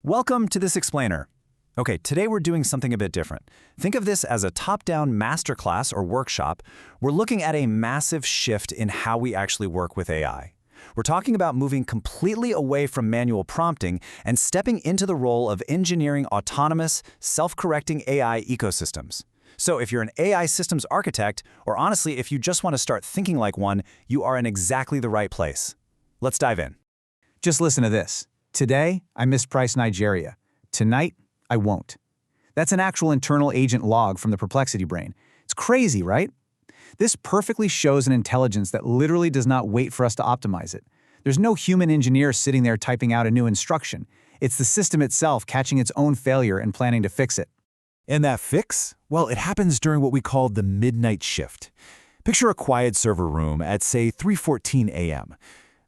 Welcome to this explainer. Okay, today we're doing something a bit different. Think of this as a top-down masterclass or workshop. We're looking at a massive shift in how we actually work with AI. We're talking about moving completely away from manual prompting and stepping into the role of engineering autonomous, self-correcting AI ecosystems. So if you're an AI systems architect, or honestly, if you just want to start thinking like one, you are in exactly the right place. Let's dive in. Just listen to this. Today, I mispriced Nigeria. Tonight, I won't. That's an actual internal agent log from the Perplexity Brain. It's crazy, right? This perfectly shows an intelligence that literally does not wait for us to optimize it. There's no human engineer sitting there typing out a new instruction. It's the system itself catching its own failure and planning to fix it. And that fix? Well, it happens during what we call the midnight shift. Picture a quiet server room at, say, 3:14 a.m.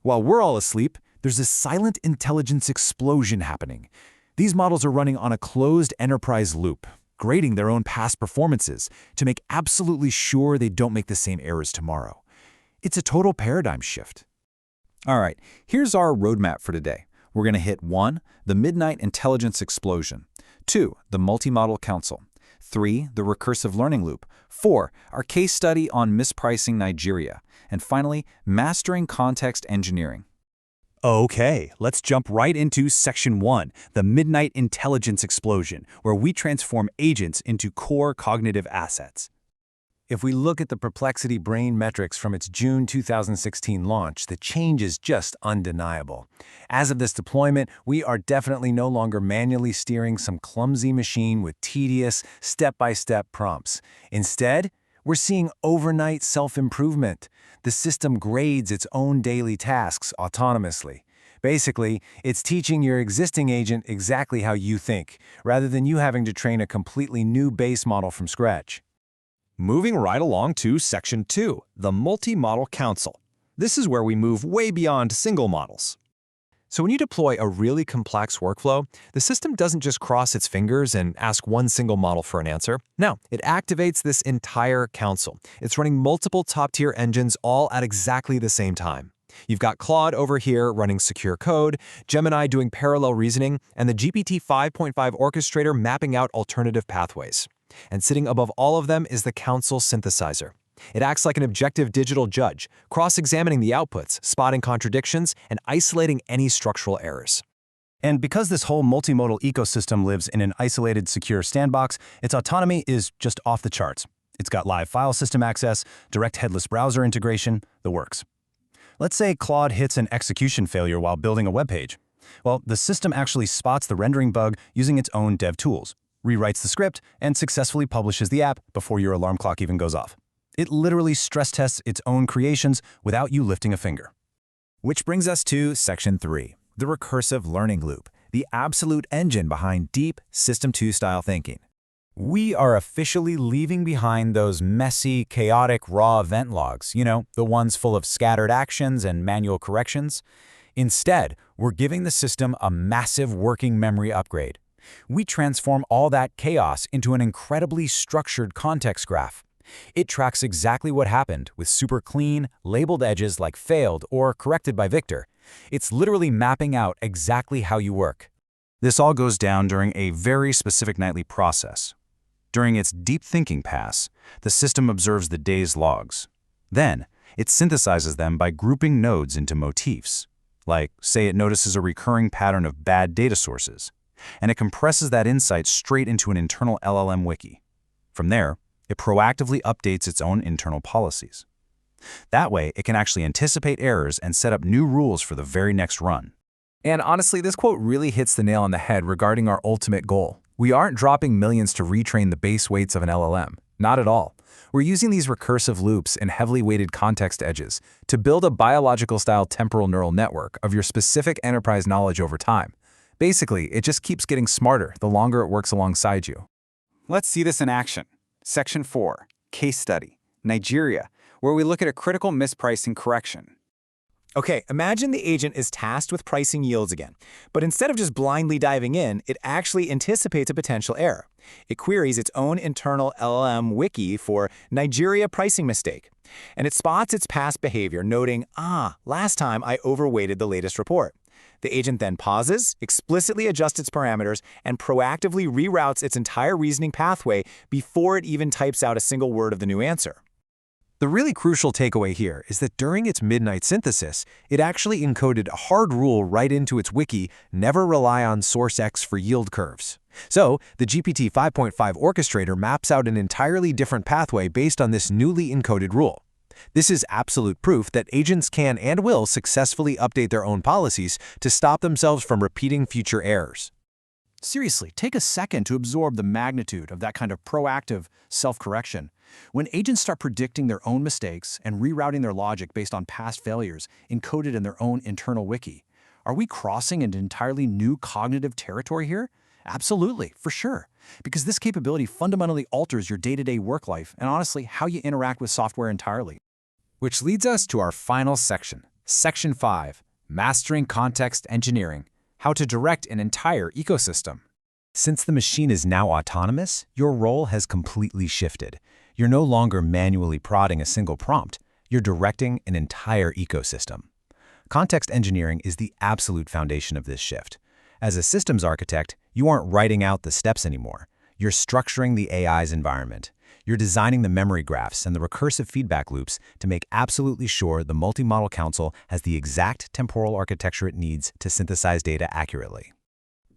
While we're all asleep, there's a silent intelligence explosion happening. These models are running on a closed enterprise loop, grading their own past performances to make absolutely sure they don't make the same errors tomorrow. It's a total paradigm shift. All right, here's our roadmap for today. We're going to hit 1, the midnight intelligence explosion. 2, the multi-model council. 3, the recursive learning loop. 4, our case study on mispricing Nigeria. And finally, mastering context engineering. Okay, let's jump right into Section 1, the midnight intelligence explosion, where we transform agents into core cognitive assets. If we look at the Perplexity Brain metrics from its June 2016 launch, the change is just undeniable. As of this deployment, we are definitely no longer manually steering some clumsy machine with tedious, step-by-step prompts. Instead, we're seeing overnight self-improvement. The system grades its own daily tasks autonomously. Basically, it's teaching your existing agent exactly how you think, rather than you having to train a completely new base model from scratch. Moving right along to Section 2, the multi-model council. This is where we move way beyond single models. So when you deploy a really complex workflow, the system doesn't just cross its fingers and ask one single model for an answer. No, it activates this entire council. It's running multiple top-tier engines all at exactly the same time. You've got Claude over here running secure code, Gemini doing parallel reasoning, and the GPT 5.5 orchestrator mapping out alternative pathways. And sitting above all of them is the council synthesizer. It acts like an objective digital judge, cross-examining the outputs, spotting contradictions, and isolating any structural errors. And because this whole multimodal ecosystem lives in an isolated, secure sandbox, its autonomy is just off the charts. It's got live file system access, direct headless browser integration, the works. Let's say Claude hits an execution failure while building a web page. Well, the system actually spots the rendering bug using its own dev tools, rewrites the script, and successfully publishes the app before your alarm clock even goes off. It literally stress tests its own creations without you lifting a finger. Which brings us to Section 3, the recursive learning loop, the absolute engine behind deep System 2 style thinking. We are officially leaving behind those messy, chaotic, raw event logs, the ones full of scattered actions and manual corrections. Instead, we're giving the system a massive working memory upgrade. We transform all that chaos into an incredibly structured context graph. It tracks exactly what happened with super clean, labeled edges like failed or corrected by Victor. It's literally mapping out exactly how you work. This all goes down during a very specific nightly process. During its deep thinking pass, the system observes the day's logs. Then, it synthesizes them by grouping nodes into motifs. Like, say it notices a recurring pattern of bad data sources, and it compresses that insight straight into an internal LLM wiki. From there, it proactively updates its own internal policies. That way, it can actually anticipate errors and set up new rules for the very next run. And honestly, this quote really hits the nail on the head regarding our ultimate goal. We aren't dropping millions to retrain the base weights of an LLM. Not at all. We're using these recursive loops and heavily weighted context edges to build a biological-style temporal neural network of your specific enterprise knowledge over time. Basically, it just keeps getting smarter the longer it works alongside you. Let's see this in action. Section 4, Case Study, Nigeria, where we look at a critical mispricing correction. Okay, imagine the agent is tasked with pricing yields again, but instead of just blindly diving in, it actually anticipates a potential error. It queries its own internal LLM wiki for Nigeria pricing mistake, and it spots its past behavior, noting, last time I overweighted the latest report. The agent then pauses, explicitly adjusts its parameters, and proactively reroutes its entire reasoning pathway before it even types out a single word of the new answer. The really crucial takeaway here is that during its midnight synthesis, it actually encoded a hard rule right into its wiki: never rely on source X for yield curves. So, the GPT 5.5 orchestrator maps out an entirely different pathway based on this newly encoded rule. This is absolute proof that agents can and will successfully update their own policies to stop themselves from repeating future errors. Seriously, take a second to absorb the magnitude of that kind of proactive self-correction. When agents start predicting their own mistakes and rerouting their logic based on past failures encoded in their own internal wiki, are we crossing into entirely new cognitive territory here? Absolutely, for sure. Because this capability fundamentally alters your day-to-day work life and honestly how you interact with software entirely. Which leads us to our final section, Section 5, Mastering Context Engineering, How to Direct an Entire Ecosystem. Since the machine is now autonomous, your role has completely shifted. You're no longer manually prodding a single prompt. You're directing an entire ecosystem. Context engineering is the absolute foundation of this shift. As a systems architect, you aren't writing out the steps anymore. You're structuring the AI's environment. You're designing the memory graphs and the recursive feedback loops to make absolutely sure the multi-model council has the exact temporal architecture it needs to synthesize data accurately.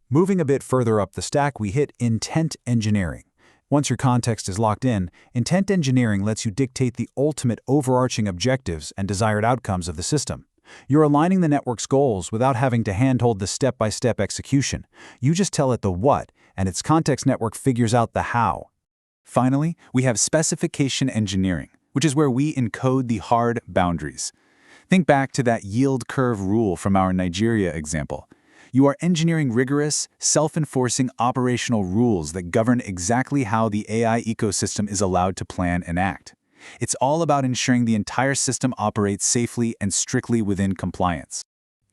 Moving a bit further up the stack, we hit intent engineering. Once your context is locked in, intent engineering lets you dictate the ultimate overarching objectives and desired outcomes of the system. You're aligning the network's goals without having to handhold the step-by-step execution. You just tell it the what, and its context network figures out the how. Finally, we have specification engineering, which is where we encode the hard boundaries. Think back to that yield curve rule from our Nigeria example. You are engineering rigorous, self-enforcing operational rules that govern exactly how the AI ecosystem is allowed to plan and act. It's all about ensuring the entire system operates safely and strictly within compliance.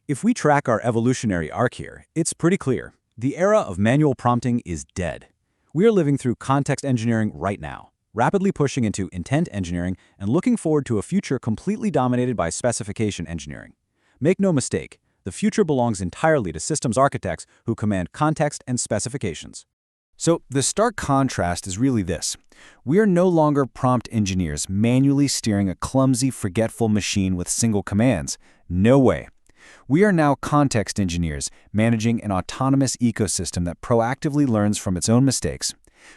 If we track our evolutionary arc here, it's pretty clear. The era of manual prompting is dead. We are living through context engineering right now, rapidly pushing into intent engineering and looking forward to a future completely dominated by specification engineering. Make no mistake, the future belongs entirely to systems architects who command context and specifications. So the stark contrast is really this. We are no longer prompt engineers manually steering a clumsy, forgetful machine with single commands. No way. We are now context engineers managing an autonomous ecosystem that proactively learns from its own mistakes.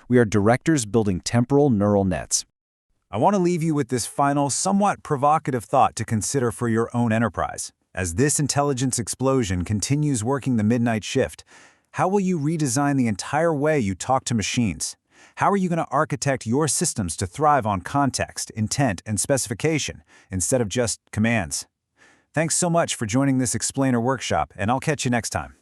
We are directors building temporal neural nets. I want to leave you with this final, somewhat provocative thought to consider for your own enterprise. As this intelligence explosion continues working the midnight shift, how will you redesign the entire way you talk to machines? How are you going to architect your systems to thrive on context, intent, and specification instead of just commands? Thanks so much for joining this explainer workshop, and I'll catch you next time.